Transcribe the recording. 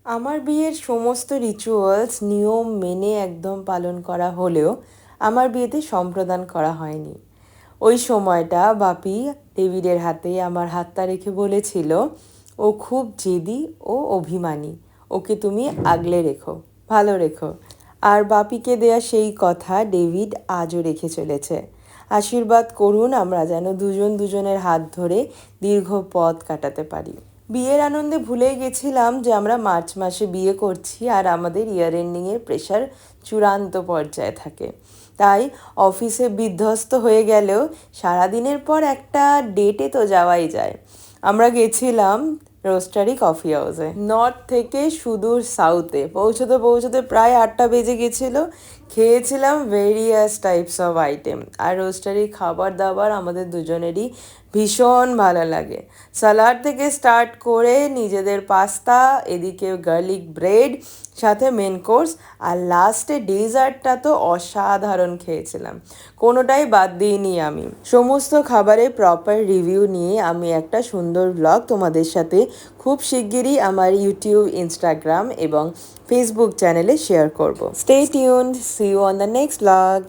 আমার বিয়ের সমস্ত রিচুয়ালস নিয়ম মেনে একদম পালন করা হলেও আমার বিয়েতে সম্প্রদান করা হয়নি। ওই সময়টা বাপি ডেভিডের হাতে আমার হাতটা রেখে বলেছিল, ও খুব জেদি ও অভিমানী, ওকে তুমি আগলে রেখো, ভালো রেখো। আর বাপিকে দেয়া সেই কথা ডেভিড আজও রেখে চলেছে। আশীর্বাদ করুন আমরা যেন দুজন দুজনের হাত ধরে দীর্ঘ পথ কাটাতে পারি। বিয়ের আনন্দে ভুলে গেছিলাম যে আমরা মার্চ মাসে বিয়ে করছি আর আমাদের ইয়ার এন্ডিংয়ের প্রেশার চূড়ান্ত পর্যায়ে থাকে। তাই অফিসে বিধ্বস্ত হয়ে গেলেও সারাদিনের পর একটা ডেটে তো যাওয়াই যায়। আমরা গেছিলাম রোস্টারি কফি হাউসে, নর্থ থেকে সুদূর সাউথে পৌঁছতে পৌঁছতে প্রায় 8টা বেজে গেছিলো। খেয়েছিলাম ভেরিয়াস টাইপস অফ আইটেম, আর রোস্টারি খাবার দাবার আমাদের দুজনেরই ভীষণ ভালো লাগে। সালাড থেকে স্টার্ট করে নিজেদের পাস্তা, এদিকে গার্লিক ব্রেড, সাথে মেন কোর্স, আর লাস্টে ডেজার্টটা তো অসাধারণ খেয়েছিলাম, কোনোটাই বাদ দিইনি আমি। সমস্ত খাবারের প্রপার রিভিউ নিয়ে আমি একটা সুন্দর ব্লগ তোমাদের সাথে খুব শিগগিরই আমার ইউটিউব, ইনস্টাগ্রাম এবং ফেসবুক চ্যানেলে শেয়ার করব। Stay tuned, see you on the next blog.